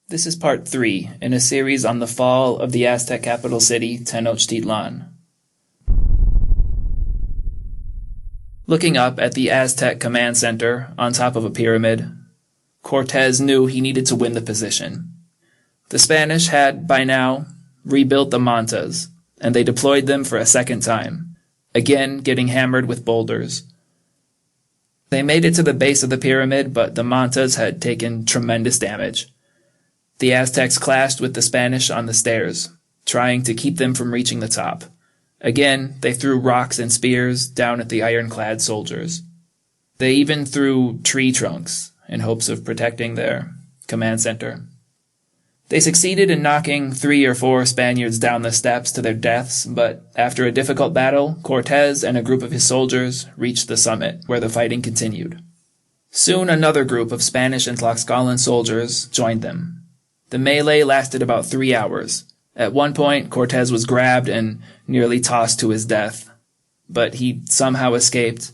This is part 3 in a series on the fall of the Aztec capital city, Tenochtitlan. Looking up at the Aztec command center on top of a pyramid, Cortez knew he needed to win the position. The Spanish had, by now, rebuilt the mantas, and they deployed them for a second time, again getting hammered with boulders. They made it to the base of the pyramid, but the mantas had taken tremendous damage. The Aztecs clashed with the Spanish on the stairs, trying to keep them from reaching the top. Again, they threw rocks and spears down at the ironclad soldiers. They even threw tree trunks in hopes of protecting their command center. They succeeded in knocking 3 or 4 Spaniards down the steps to their deaths, but after a difficult battle, Cortez and a group of his soldiers reached the summit, where the fighting continued. Soon another group of Spanish and Tlaxcalan soldiers joined them. The melee lasted about 3 hours. At one point, Cortez was grabbed and nearly tossed to his death, but he somehow escaped,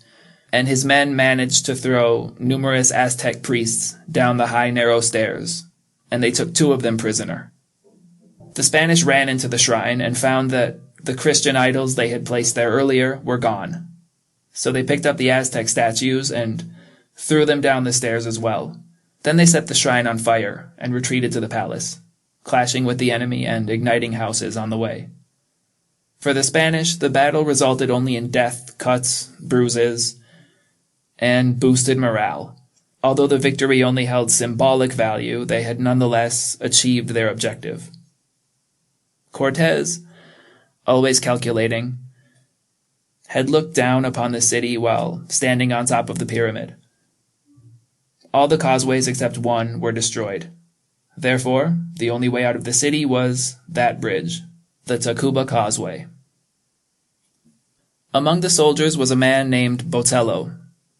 and his men managed to throw numerous Aztec priests down the high, narrow stairs, and they took 2 of them prisoner. The Spanish ran into the shrine and found that the Christian idols they had placed there earlier were gone. So they picked up the Aztec statues and threw them down the stairs as well. Then they set the shrine on fire and retreated to the palace, clashing with the enemy and igniting houses on the way. For the Spanish, the battle resulted only in death, cuts, bruises, and boosted morale. Although the victory only held symbolic value, they had nonetheless achieved their objective. Cortez, always calculating, had looked down upon the city while standing on top of the pyramid. All the causeways except one were destroyed. Therefore, the only way out of the city was that bridge, the Tacuba Causeway. Among the soldiers was a man named Botello,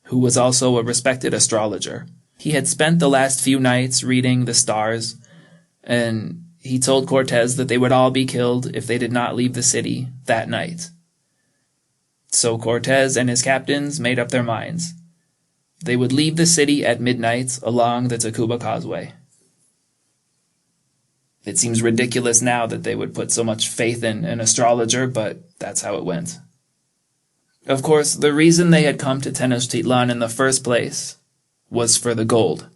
who was also a respected astrologer. He had spent the last few nights reading the stars, and he told Cortez that they would all be killed if they did not leave the city that night. So Cortez and his captains made up their minds. They would leave the city at midnight along the Tacuba Causeway. It seems ridiculous now that they would put so much faith in an astrologer, but that's how it went. Of course, the reason they had come to Tenochtitlan in the first place was for the gold.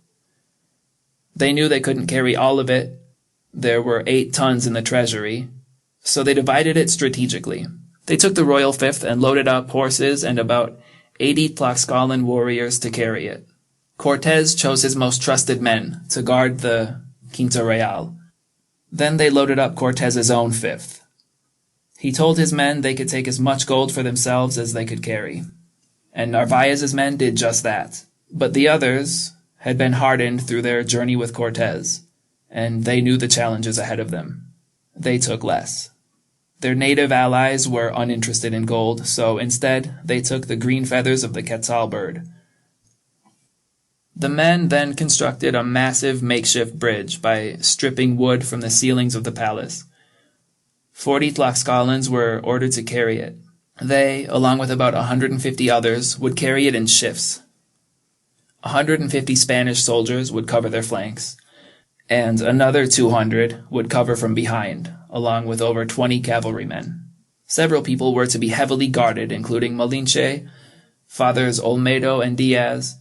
They knew they couldn't carry all of it. There were 8 tons in the treasury, so they divided it strategically. They took the royal fifth and loaded up horses and about 80 Tlaxcalan warriors to carry it. Cortez chose his most trusted men to guard the Quinta Real. Then they loaded up Cortez's own fifth. He told his men they could take as much gold for themselves as they could carry. And Narvaez's men did just that. But the others had been hardened through their journey with Cortez, and they knew the challenges ahead of them. They took less. Their native allies were uninterested in gold, so instead they took the green feathers of the quetzal bird. The men then constructed a massive makeshift bridge by stripping wood from the ceilings of the palace. 40 Tlaxcalans were ordered to carry it. They, along with about 150 others, would carry it in shifts. 150 Spanish soldiers would cover their flanks, and another 200 would cover from behind, along with over 20 cavalrymen. Several people were to be heavily guarded, including Malinche, fathers Olmedo and Diaz,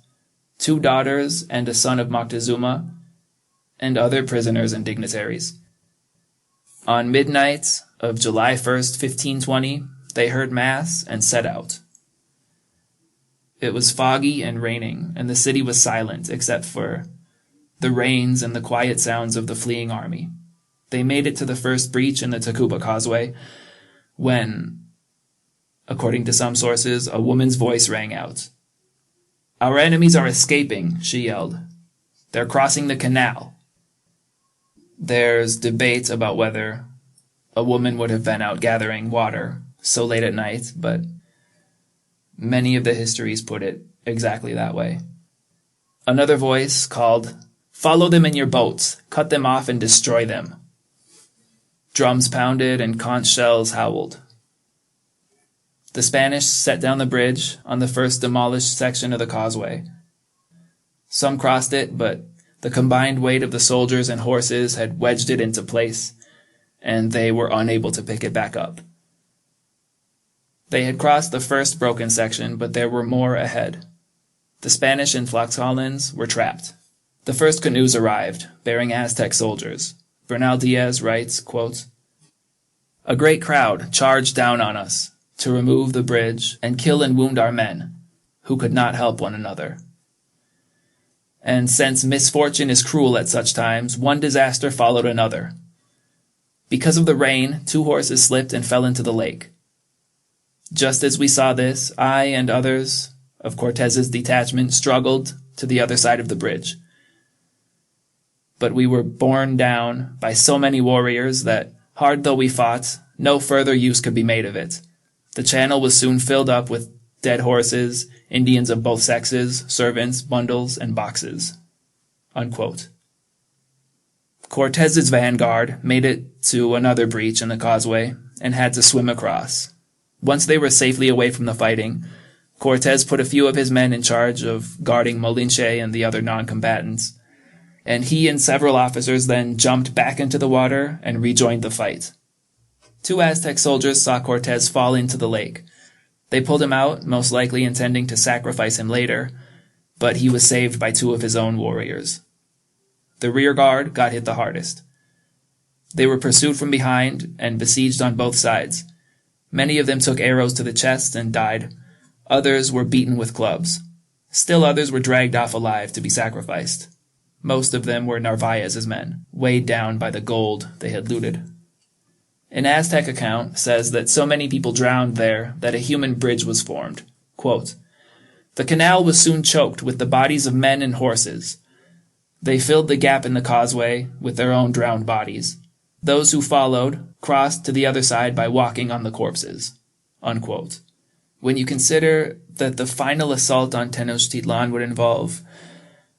2 daughters and a son of Moctezuma, and other prisoners and dignitaries. On midnight of July 1st, 1520, they heard Mass and set out. It was foggy and raining, and the city was silent except for the rains and the quiet sounds of the fleeing army. They made it to the first breach in the Tacuba Causeway when, according to some sources, a woman's voice rang out. "Our enemies are escaping," she yelled. "They're crossing the canal." There's debate about whether a woman would have been out gathering water so late at night, but many of the histories put it exactly that way. Another voice called, "Follow them in your boats, cut them off and destroy them." Drums pounded and conch shells howled. The Spanish set down the bridge on the first demolished section of the causeway. Some crossed it, but The combined weight of the soldiers and horses had wedged it into place, and they were unable to pick it back up. They had crossed the first broken section, but there were more ahead. The Spanish and Tlaxcalans were trapped. The first canoes arrived, bearing Aztec soldiers. Bernal Diaz writes, quote, "A great crowd charged down on us to remove the bridge and kill and wound our men, who could not help one another. And since misfortune is cruel at such times, one disaster followed another. Because of the rain, 2 horses slipped and fell into the lake. Just as we saw this, I and others of Cortez's detachment struggled to the other side of the bridge. But we were borne down by so many warriors that, hard though we fought, no further use could be made of it. The channel was soon filled up with dead horses, Indians of both sexes, servants, bundles, and boxes." Unquote. Cortez's vanguard made it to another breach in the causeway and had to swim across. Once they were safely away from the fighting, Cortez put a few of his men in charge of guarding Malinche and the other non-combatants, and he and several officers then jumped back into the water and rejoined the fight. 2 Aztec soldiers saw Cortez fall into the lake. They pulled him out, most likely intending to sacrifice him later, but he was saved by 2 of his own warriors. The rear guard got hit the hardest. They were pursued from behind and besieged on both sides. Many of them took arrows to the chest and died. Others were beaten with clubs. Still others were dragged off alive to be sacrificed. Most of them were Narvaez's men, weighed down by the gold they had looted. An Aztec account says that so many people drowned there that a human bridge was formed. Quote, "The canal was soon choked with the bodies of men and horses. They filled the gap in the causeway with their own drowned bodies. Those who followed crossed to the other side by walking on the corpses." Unquote. When you consider that the final assault on Tenochtitlan would involve,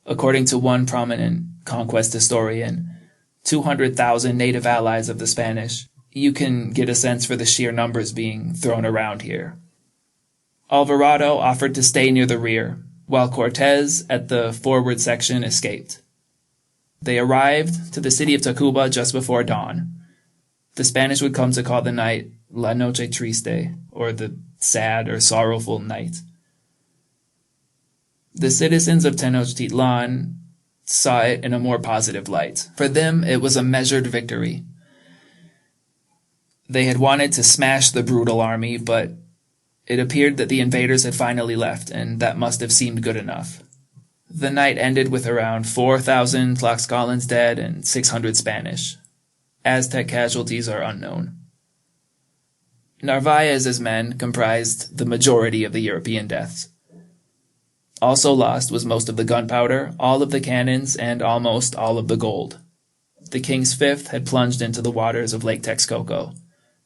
according to one prominent conquest historian, 200,000 native allies of the Spanish, you can get a sense for the sheer numbers being thrown around here. Alvarado offered to stay near the rear, while Cortez at the forward section escaped. They arrived to the city of Tacuba just before dawn. The Spanish would come to call the night La Noche Triste, or the sad or sorrowful night. The citizens of Tenochtitlan saw it in a more positive light. For them, it was a measured victory. They had wanted to smash the brutal army, but it appeared that the invaders had finally left, and that must have seemed good enough. The night ended with around 4,000 Tlaxcalans dead and 600 Spanish. Aztec casualties are unknown. Narvaez's men comprised the majority of the European deaths. Also lost was most of the gunpowder, all of the cannons, and almost all of the gold. The King's Fifth had plunged into the waters of Lake Texcoco,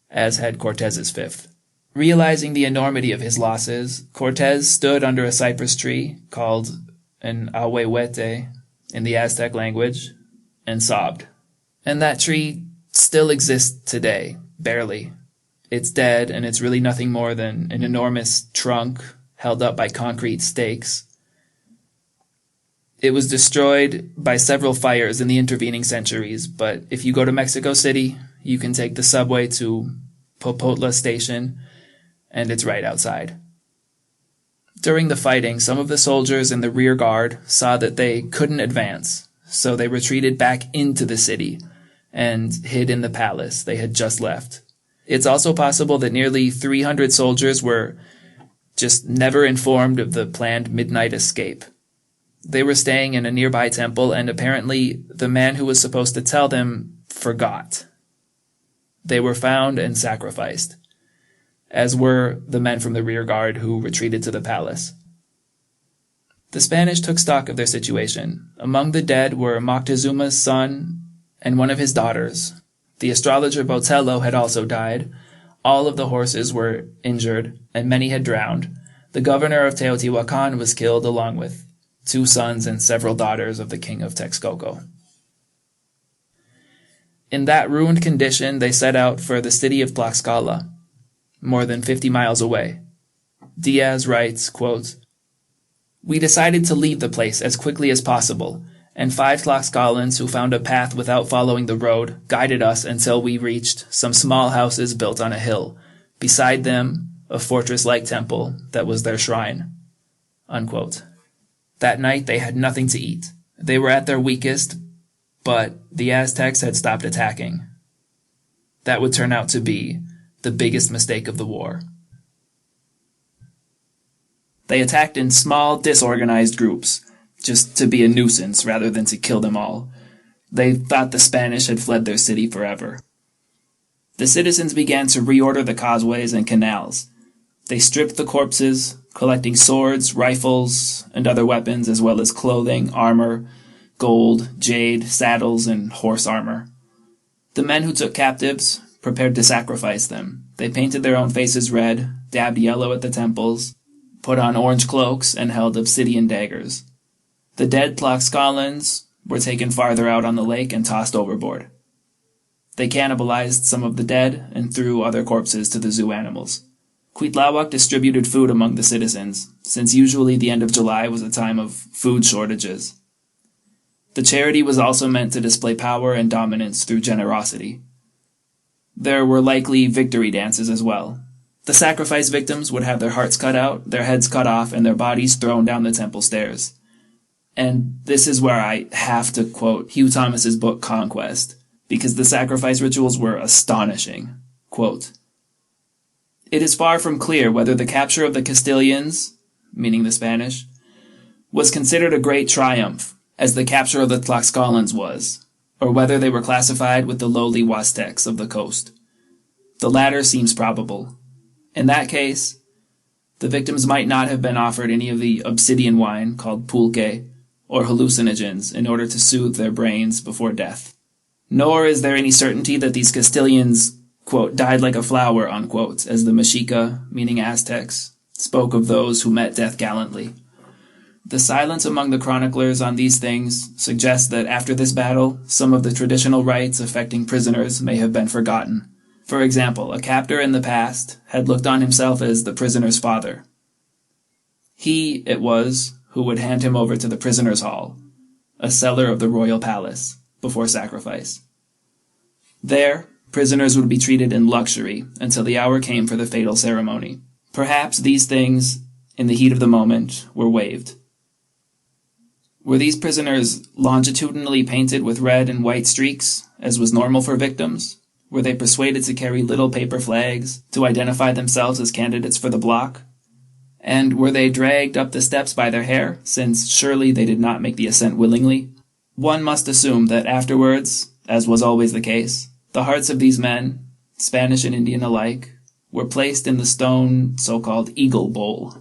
as had Cortez's Fifth. Realizing the enormity of his losses, Cortez stood under a cypress tree, called an ahuehuete in the Aztec language, and sobbed. And that tree still exists today, barely. It's dead, and it's really nothing more than an enormous trunk held up by concrete stakes. It was destroyed by several fires in the intervening centuries, but if you go to Mexico City, you can take the subway to Popotla Station, and it's right outside. During the fighting, some of the soldiers in the rear guard saw that they couldn't advance, so they retreated back into the city and hid in the palace they had just left. It's also possible that nearly 300 soldiers were just never informed of the planned midnight escape. They were staying in a nearby temple, and apparently the man who was supposed to tell them forgot. They were found and sacrificed, as were the men from the rear guard who retreated to the palace. The Spanish took stock of their situation. Among the dead were Moctezuma's son and one of his daughters. The astrologer Botello had also died. All of the horses were injured, and many had drowned. The governor of Teotihuacan was killed, along with 2 sons and several daughters of the king of Texcoco. In that ruined condition, they set out for the city of Tlaxcala, more than 50 miles away. Diaz writes, quote, "We decided to leave the place as quickly as possible, and 5 Tlaxcalans who found a path without following the road guided us until we reached some small houses built on a hill. Beside them, a fortress-like temple that was their shrine." Unquote. That night they had nothing to eat. They were at their weakest, but the Aztecs had stopped attacking. That would turn out to be the biggest mistake of the war. They attacked in small, disorganized groups, just to be a nuisance rather than to kill them all. They thought the Spanish had fled their city forever. The citizens began to reorder the causeways and canals. They stripped the corpses, collecting swords, rifles, and other weapons, as well as clothing, armor, gold, jade, saddles, and horse armor. The men who took captives prepared to sacrifice them. They painted their own faces red, dabbed yellow at the temples, put on orange cloaks, and held obsidian daggers. The dead Tlaxcalans were taken farther out on the lake and tossed overboard. They cannibalized some of the dead and threw other corpses to the zoo animals. Cuitlahuac distributed food among the citizens, since usually the end of July was a time of food shortages. The charity was also meant to display power and dominance through generosity. There were likely victory dances as well. The sacrifice victims would have their hearts cut out, their heads cut off, and their bodies thrown down the temple stairs. And this is where I have to quote Hugh Thomas's book Conquest, because the sacrifice rituals were astonishing. Quote, "It is far from clear whether the capture of the Castilians, meaning the Spanish, was considered a great triumph, as the capture of the Tlaxcalans was, or whether they were classified with the lowly Huastecs of the coast. The latter seems probable. In that case, the victims might not have been offered any of the obsidian wine, called pulque, or hallucinogens, in order to soothe their brains before death. Nor is there any certainty that these Castilians, quote, died like a flower, unquote, as the Mexica, meaning Aztecs, spoke of those who met death gallantly. The silence among the chroniclers on these things suggests that after this battle, some of the traditional rites affecting prisoners may have been forgotten. For example, a captor in the past had looked on himself as the prisoner's father. He, it was, who would hand him over to the prisoner's hall, a cellar of the royal palace, before sacrifice. There, prisoners would be treated in luxury until the hour came for the fatal ceremony. Perhaps these things, in the heat of the moment, were waived. Were these prisoners longitudinally painted with red and white streaks, as was normal for victims? Were they persuaded to carry little paper flags to identify themselves as candidates for the block? And were they dragged up the steps by their hair, since surely they did not make the ascent willingly? One must assume that afterwards, as was always the case, the hearts of these men, Spanish and Indian alike, were placed in the stone so-called eagle bowl,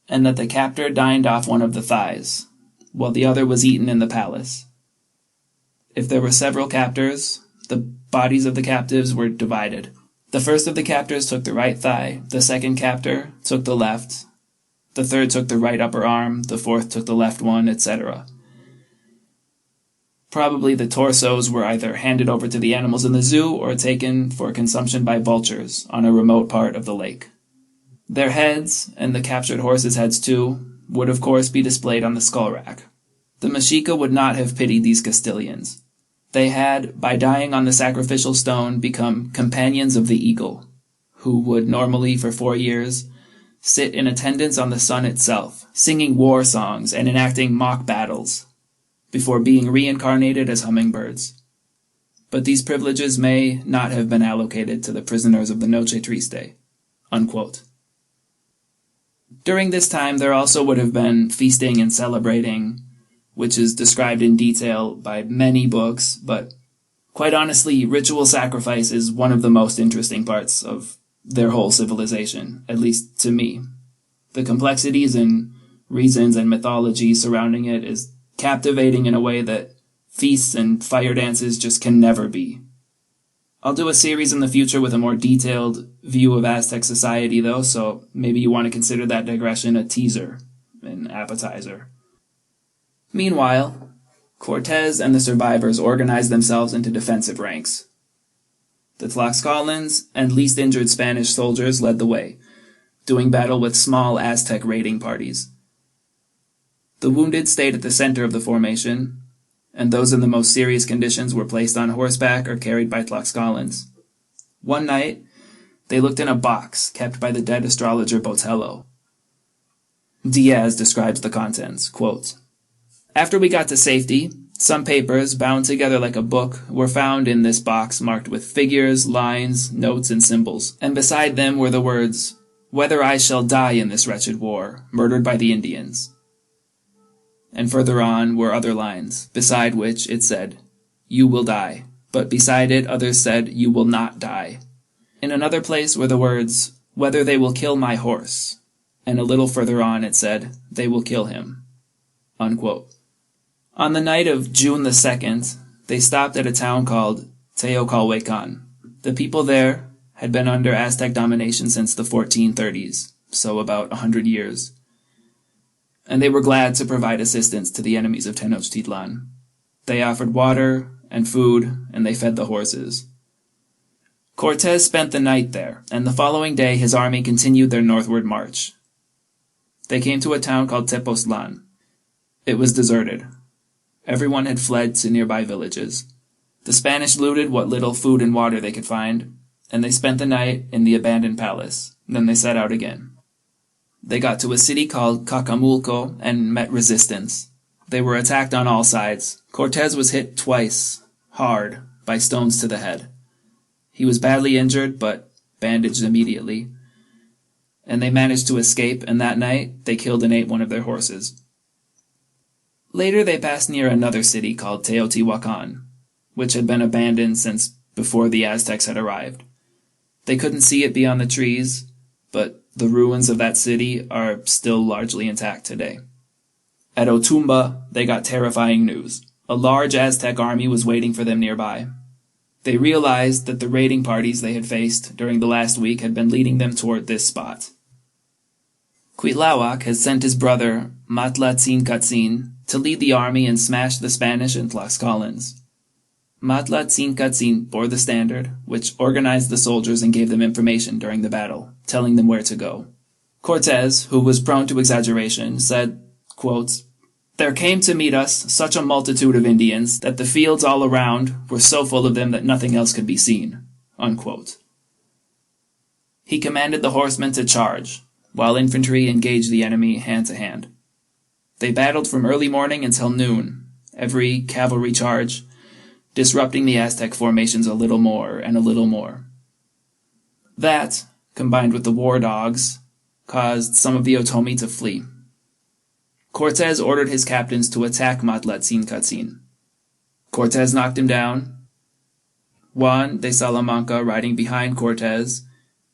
and that the captor dined off one of the thighs, while the other was eaten in the palace. If there were several captors, the bodies of the captives were divided. The first of the captors took the right thigh, the second captor took the left, the third took the right upper arm, the fourth took the left one, etc. Probably the torsos were either handed over to the animals in the zoo or taken for consumption by vultures on a remote part of the lake. Their heads, and the captured horses' heads too, would of course be displayed on the skull rack. The Mexica would not have pitied these Castilians. They had, by dying on the sacrificial stone, become companions of the eagle, who would normally, for 4 years, sit in attendance on the sun itself, singing war songs and enacting mock battles, before being reincarnated as hummingbirds. But these privileges may not have been allocated to the prisoners of the Noche Triste. Unquote. During this time, there also would have been feasting and celebrating, which is described in detail by many books, but quite honestly, ritual sacrifice is one of the most interesting parts of their whole civilization, at least to me. The complexities and reasons and mythology surrounding it is captivating in a way that feasts and fire dances just can never be. I'll do a series in the future with a more detailed view of Aztec society, though, so maybe you want to consider that digression a teaser, an appetizer. Meanwhile, Cortés and the survivors organized themselves into defensive ranks. The Tlaxcalans and least injured Spanish soldiers led the way, doing battle with small Aztec raiding parties. The wounded stayed at the center of the formation, and those in the most serious conditions were placed on horseback or carried by Tlaxcalans. One night, they looked in a box kept by the dead astrologer Botelho. Diaz describes the contents, quote, "After we got to safety, some papers, bound together like a book, were found in this box marked with figures, lines, notes, and symbols, and beside them were the words, 'Whether I shall die in this wretched war, murdered by the Indians.' And further on were other lines, beside which it said, 'You will die,' but beside it others said, 'You will not die.' In another place were the words, 'Whether they will kill my horse,' and a little further on it said, 'They will kill him.'" Unquote. On the night of June the 2nd, they stopped at a town called Teocalhuacan. The people there had been under Aztec domination since the 1430s, so about 100 years. And they were glad to provide assistance to the enemies of Tenochtitlan. They offered water and food, and they fed the horses. Cortés spent the night there, and the following day his army continued their northward march. They came to a town called Tepoztlan. It was deserted. Everyone had fled to nearby villages. The Spanish looted what little food and water they could find, and they spent the night in the abandoned palace. Then they set out again. They got to a city called Cacamulco and met resistance. They were attacked on all sides. Cortés was hit twice, hard, by stones to the head. He was badly injured, but bandaged immediately. And they managed to escape, and that night they killed and ate one of their horses. Later they passed near another city called Teotihuacan, which had been abandoned since before the Aztecs had arrived. They couldn't see it beyond the trees, but the ruins of that city are still largely intact today. At Otumba, they got terrifying news. A large Aztec army was waiting for them nearby. They realized that the raiding parties they had faced during the last week had been leading them toward this spot. Cuitlahuac had sent his brother, Matlatzincatzin, to lead the army and smash the Spanish and Tlaxcalans. Matlatzincatzin bore the standard, which organized the soldiers and gave them information during the battle, telling them where to go. Cortés, who was prone to exaggeration, said, quote, "There came to meet us such a multitude of Indians that the fields all around were so full of them that nothing else could be seen." Unquote. He commanded the horsemen to charge, while infantry engaged the enemy hand to hand. They battled from early morning until noon, every cavalry charge, disrupting the Aztec formations a little more and a little more. That, combined with the war dogs, caused some of the Otomi to flee. Cortés ordered his captains to attack Matlatzincatzin. Cortés knocked him down. Juan de Salamanca, riding behind Cortés,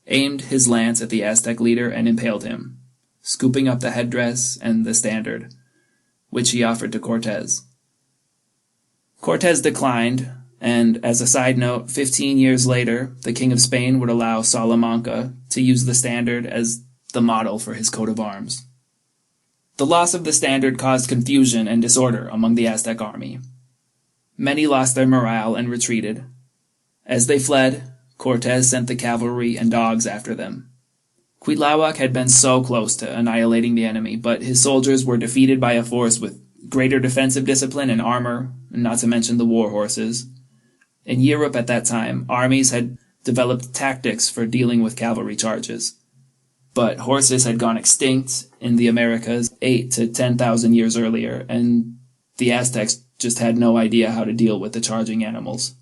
aimed his lance at the Aztec leader and impaled him, scooping up the headdress and the standard, which he offered to Cortés. Cortés declined, and as a side note, 15 years later, the King of Spain would allow Salamanca to use the standard as the model for his coat of arms. The loss of the standard caused confusion and disorder among the Aztec army. Many lost their morale and retreated. As they fled, Cortés sent the cavalry and dogs after them. Cuitlahuac had been so close to annihilating the enemy, but his soldiers were defeated by a force with greater defensive discipline and armor, not to mention the war horses. In Europe at that time, armies had developed tactics for dealing with cavalry charges. But horses had gone extinct in the Americas 8 to 10,000 years earlier, and the Aztecs just had no idea how to deal with the charging animals.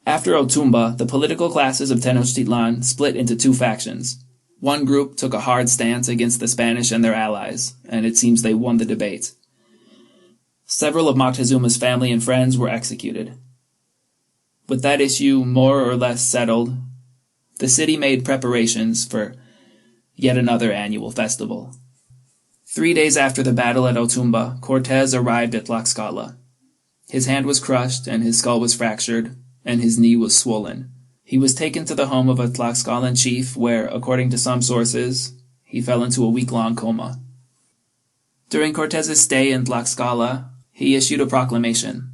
After Otumba, the political classes of Tenochtitlan split into two factions. One group took a hard stance against the Spanish and their allies, and it seems they won the debate. Several of Moctezuma's family and friends were executed. With that issue more or less settled, the city made preparations for yet another annual festival. 3 days after the battle at Otumba, Cortés arrived at Tlaxcala. His hand was crushed, and his skull was fractured, and his knee was swollen. He was taken to the home of a Tlaxcalan chief where, according to some sources, he fell into a week-long coma. During Cortés's stay in Tlaxcala, he issued a proclamation.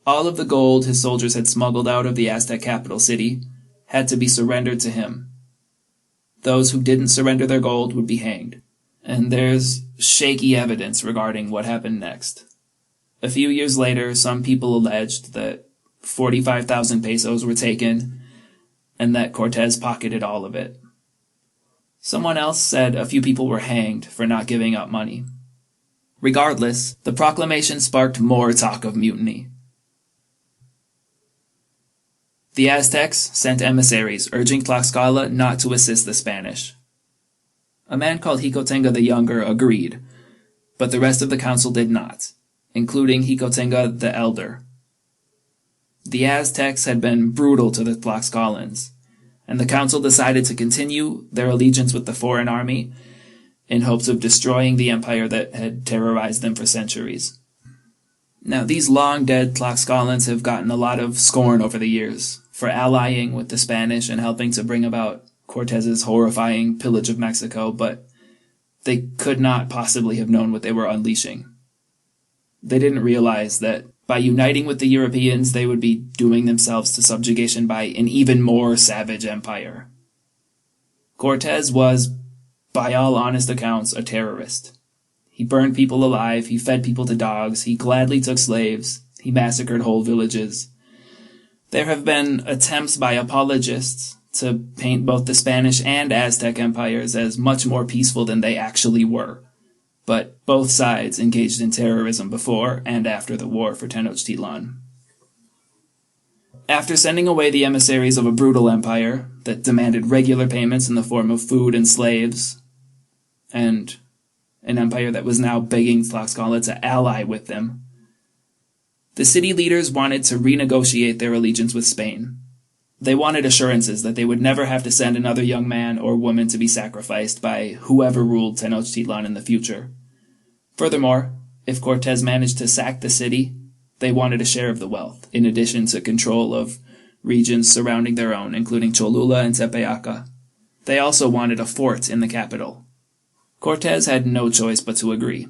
All of the gold his soldiers had smuggled out of the Aztec capital city had to be surrendered to him. Those who didn't surrender their gold would be hanged. And there's shaky evidence regarding what happened next. A few years later, some people alleged that 45,000 pesos were taken and that Cortez pocketed all of it. Someone else said a few people were hanged for not giving up money. Regardless, the proclamation sparked more talk of mutiny. The Aztecs sent emissaries urging Tlaxcala not to assist the Spanish. A man called Xicotenga the Younger agreed, but the rest of the council did not, including Xicotenga the Elder. The Aztecs had been brutal to the Tlaxcalans, and the council decided to continue their allegiance with the foreign army in hopes of destroying the empire that had terrorized them for centuries. Now, these long-dead Tlaxcalans have gotten a lot of scorn over the years for allying with the Spanish and helping to bring about Cortez's horrifying pillage of Mexico, but they could not possibly have known what they were unleashing. They didn't realize that by uniting with the Europeans, they would be doing themselves to subjugation by an even more savage empire. Cortez was, by all honest accounts, a terrorist. He burned people alive, he fed people to dogs, he gladly took slaves, he massacred whole villages. There have been attempts by apologists to paint both the Spanish and Aztec empires as much more peaceful than they actually were. But both sides engaged in terrorism before and after the war for Tenochtitlan. After sending away the emissaries of a brutal empire that demanded regular payments in the form of food and slaves, and an empire that was now begging Tlaxcala to ally with them, the city leaders wanted to renegotiate their allegiance with Spain. They wanted assurances that they would never have to send another young man or woman to be sacrificed by whoever ruled Tenochtitlan in the future. Furthermore, if Cortez managed to sack the city, they wanted a share of the wealth, in addition to control of regions surrounding their own, including Cholula and Tepeaca. They also wanted a fort in the capital. Cortez had no choice but to agree.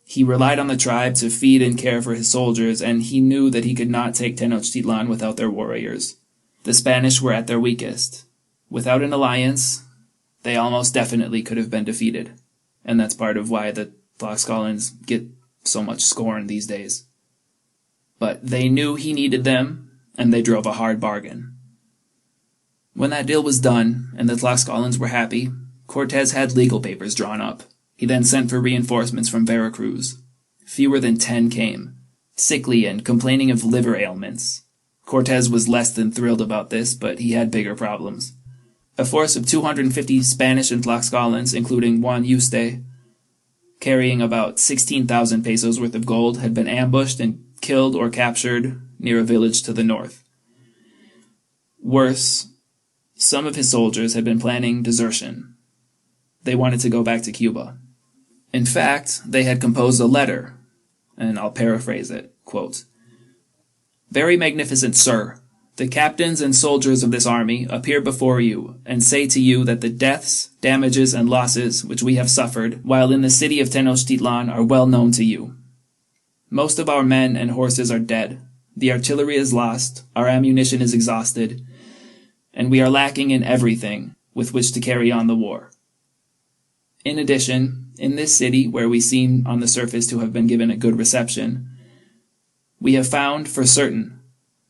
He relied on the tribe to feed and care for his soldiers, and he knew that he could not take Tenochtitlan without their warriors. The Spanish were at their weakest. Without an alliance, they almost definitely could have been defeated, and that's part of why the Tlaxcalans get so much scorn these days. But they knew he needed them, and they drove a hard bargain. When that deal was done, and the Tlaxcalans were happy, Cortez had legal papers drawn up. He then sent for reinforcements from Veracruz. Fewer than 10 came, sickly and complaining of liver ailments. Cortez was less than thrilled about this, but he had bigger problems. A force of 250 Spanish and Tlaxcalans, including Juan Yuste, carrying about 16,000 pesos worth of gold, had been ambushed and killed or captured near a village to the north. Worse, some of his soldiers had been planning desertion. They wanted to go back to Cuba. In fact, they had composed a letter, and I'll paraphrase it, quote, "Very magnificent sir, the captains and soldiers of this army appear before you and say to you that the deaths, damages, and losses which we have suffered while in the city of Tenochtitlan are well known to you. Most of our men and horses are dead, the artillery is lost, our ammunition is exhausted, and we are lacking in everything with which to carry on the war. In addition, in this city, where we seem on the surface to have been given a good reception, we have found for certain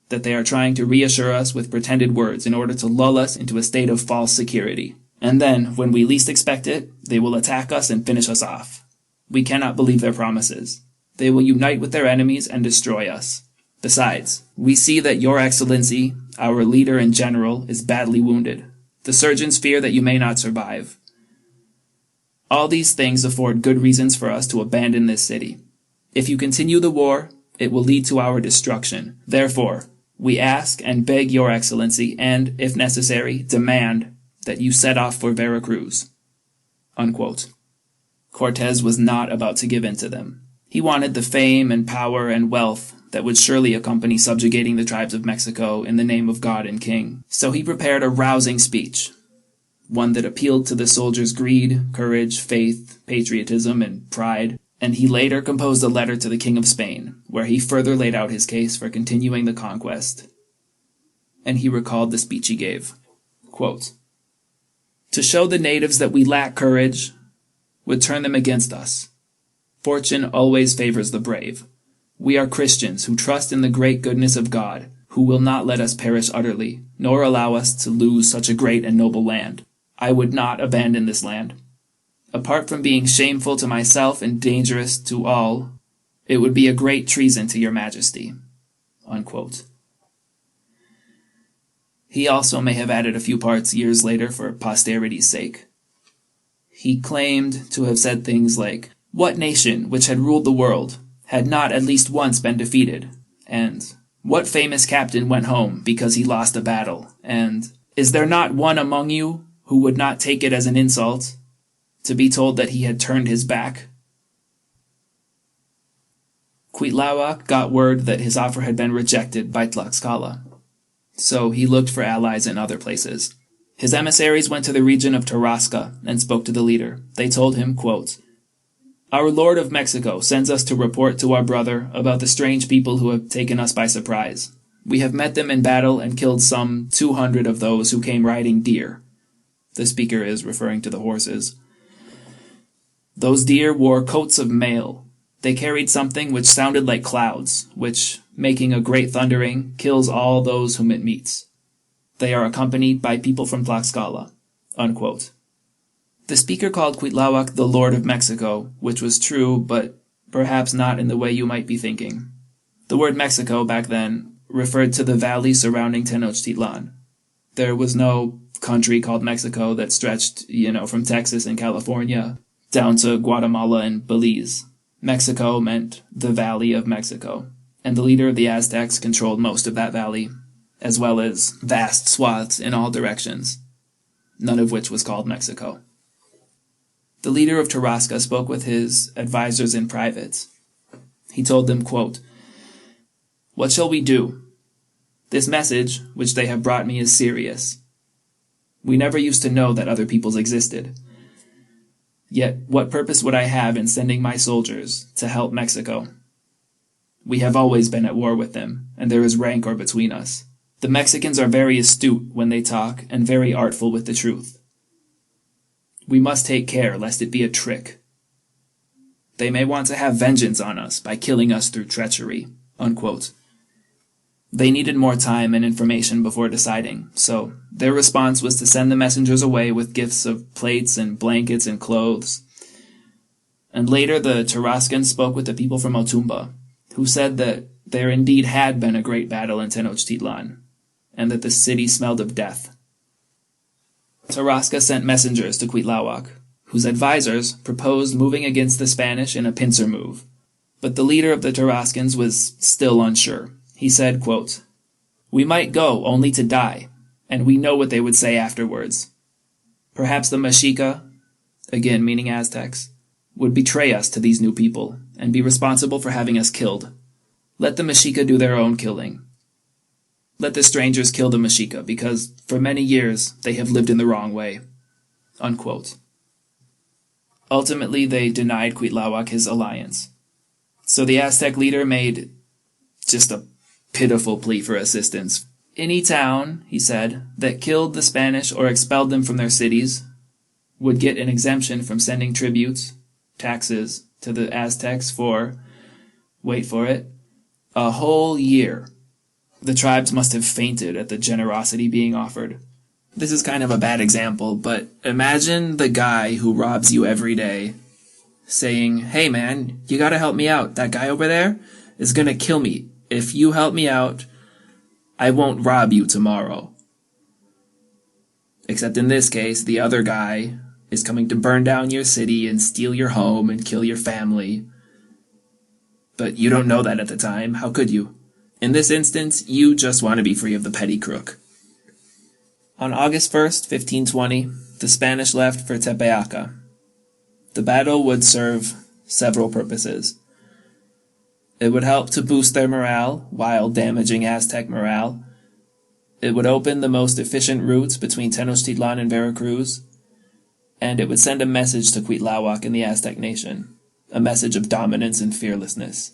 that they are trying to reassure us with pretended words in order to lull us into a state of false security. And then, when we least expect it, they will attack us and finish us off. We cannot believe their promises. They will unite with their enemies and destroy us. Besides, we see that your excellency, our leader and general, is badly wounded. The surgeons fear that you may not survive. All these things afford good reasons for us to abandon this city. If you continue the war, it will lead to our destruction. Therefore, we ask and beg your excellency, and, if necessary, demand that you set off for Veracruz." Unquote. Cortez was not about to give in to them. He wanted the fame and power and wealth that would surely accompany subjugating the tribes of Mexico in the name of God and King. So he prepared a rousing speech, one that appealed to the soldiers' greed, courage, faith, patriotism, and pride, and he later composed a letter to the King of Spain, where he further laid out his case for continuing the conquest. And he recalled the speech he gave. Quote, "To show the natives that we lack courage would turn them against us. Fortune always favors the brave. We are Christians who trust in the great goodness of God, who will not let us perish utterly, nor allow us to lose such a great and noble land. I would not abandon this land. Apart from being shameful to myself and dangerous to all, it would be a great treason to your majesty." Unquote. He also may have added a few parts years later for posterity's sake. He claimed to have said things like, "What nation which had ruled the world had not at least once been defeated?" And "What famous captain went home because he lost a battle?" And "Is there not one among you who would not take it as an insult to be told that he had turned his back?" Cuitlahua got word that his offer had been rejected by Tlaxcala, so he looked for allies in other places. His emissaries went to the region of Tarasca and spoke to the leader. They told him, quote, "Our Lord of Mexico sends us to report to our brother about the strange people who have taken us by surprise. We have met them in battle and killed some 200 of those who came riding deer." The speaker is referring to the horses. "Those deer wore coats of mail. They carried something which sounded like clouds, which, making a great thundering, kills all those whom it meets. They are accompanied by people from Tlaxcala." Unquote. The speaker called Cuitlahua the Lord of Mexico, which was true, but perhaps not in the way you might be thinking. The word Mexico back then referred to the valley surrounding Tenochtitlan. There was no country called Mexico that stretched, from Texas and California down to Guatemala and Belize. Mexico meant the Valley of Mexico, and the leader of the Aztecs controlled most of that valley, as well as vast swaths in all directions, none of which was called Mexico. The leader of Tarasca spoke with his advisors in private. He told them, quote, "What shall we do? This message, which they have brought me, is serious. We never used to know that other peoples existed. Yet what purpose would I have in sending my soldiers to help Mexico? We have always been at war with them, and there is rancor between us. The Mexicans are very astute when they talk and very artful with the truth. We must take care lest it be a trick. They may want to have vengeance on us by killing us through treachery." Unquote. They needed more time and information before deciding, so their response was to send the messengers away with gifts of plates and blankets and clothes. And later the Tarascans spoke with the people from Otumba, who said that there indeed had been a great battle in Tenochtitlan, and that the city smelled of death. Tarasca sent messengers to Cuitlahua, whose advisors proposed moving against the Spanish in a pincer move, but the leader of the Tarascans was still unsure. He said, quote, "We might go only to die, and we know what they would say afterwards. Perhaps the Mexica," again meaning Aztecs, "would betray us to these new people, and be responsible for having us killed. Let the Mexica do their own killing. Let the strangers kill the Mexica, because for many years they have lived in the wrong way." Unquote. Ultimately, they denied Cuitlahua his alliance. So the Aztec leader made just a pitiful plea for assistance. Any town, he said, that killed the Spanish or expelled them from their cities would get an exemption from sending tributes, taxes, to the Aztecs for, wait for it, a whole year. The tribes must have fainted at the generosity being offered. This is kind of a bad example, but imagine the guy who robs you every day saying, "Hey man, you gotta help me out. That guy over there is gonna kill me. If you help me out, I won't rob you tomorrow." Except in this case, the other guy is coming to burn down your city and steal your home and kill your family. But you don't know that at the time. How could you? In this instance, you just want to be free of the petty crook. On August 1st, 1520, the Spanish left for Tepeaca. The battle would serve several purposes. It would help to boost their morale while damaging Aztec morale. It would open the most efficient routes between Tenochtitlan and Veracruz, and it would send a message to Cuitlahua and the Aztec nation, a message of dominance and fearlessness.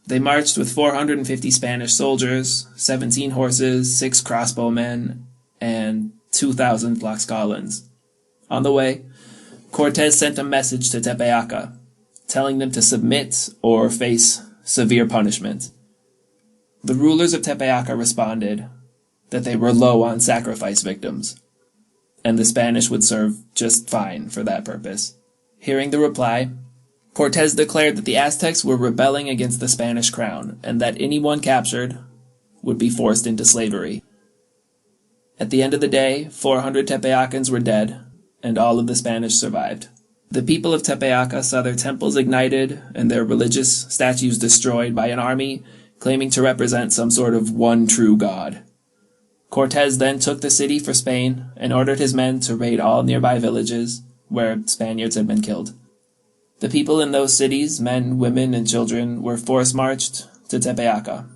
They marched with 450 Spanish soldiers, 17 horses, 6 crossbowmen, and 2,000 Tlaxcalans. On the way, Cortés sent a message to Tepeaca, telling them to submit or face severe punishment. The rulers of Tepeaca responded that they were low on sacrifice victims, and the Spanish would serve just fine for that purpose. Hearing the reply, Cortés declared that the Aztecs were rebelling against the Spanish crown, and that anyone captured would be forced into slavery. At the end of the day, 400 Tepeacans were dead, and all of the Spanish survived. The people of Tepeaca saw their temples ignited and their religious statues destroyed by an army claiming to represent some sort of one true god. Cortés then took the city for Spain and ordered his men to raid all nearby villages where Spaniards had been killed. The people in those cities, men, women, and children, were force-marched to Tepeaca.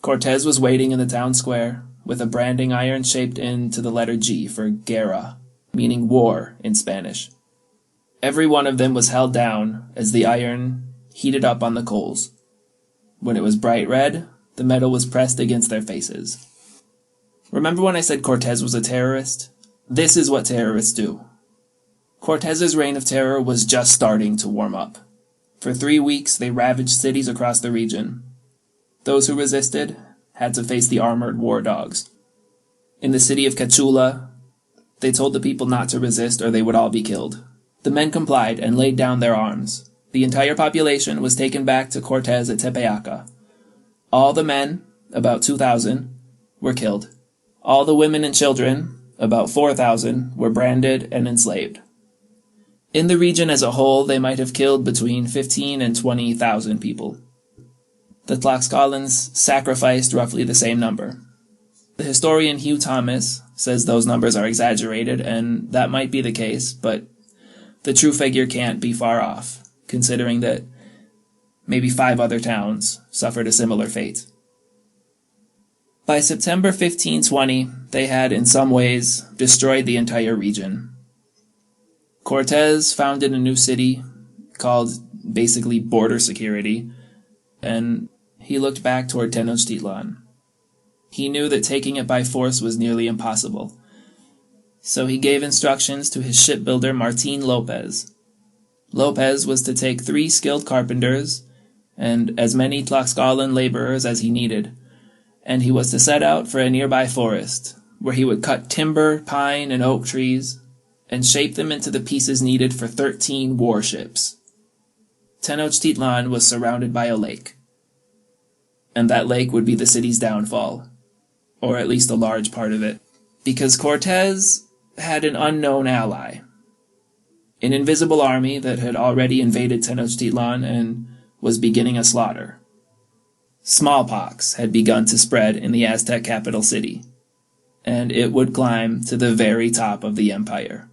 Cortés was waiting in the town square with a branding iron shaped into the letter G for guerra, meaning war in Spanish. Every one of them was held down as the iron heated up on the coals. When it was bright red, the metal was pressed against their faces. Remember when I said Cortés was a terrorist? This is what terrorists do. Cortés's reign of terror was just starting to warm up. For 3 weeks, they ravaged cities across the region. Those who resisted had to face the armored war dogs. In the city of Cachula, they told the people not to resist or they would all be killed. The men complied and laid down their arms. The entire population was taken back to Cortés at Tepeaca. All the men, about 2,000, were killed. All the women and children, about 4,000, were branded and enslaved. In the region as a whole, they might have killed between 15 and 20,000 people. The Tlaxcalans sacrificed roughly the same number. The historian Hugh Thomas says those numbers are exaggerated, and that might be the case, but the true figure can't be far off, considering that maybe 5 other towns suffered a similar fate. By September 1520, they had in some ways destroyed the entire region. Cortés founded a new city called basically border security, and he looked back toward Tenochtitlan. He knew that taking it by force was nearly impossible, so he gave instructions to his shipbuilder Martín López. López was to take 3 skilled carpenters and as many Tlaxcalan laborers as he needed, and he was to set out for a nearby forest, where he would cut timber, pine, and oak trees, and shape them into the pieces needed for 13 warships. Tenochtitlan was surrounded by a lake, and that lake would be the city's downfall, or at least a large part of it, because Cortés had an unknown ally, an invisible army that had already invaded Tenochtitlan and was beginning a slaughter. Smallpox had begun to spread in the Aztec capital city, and it would climb to the very top of the empire.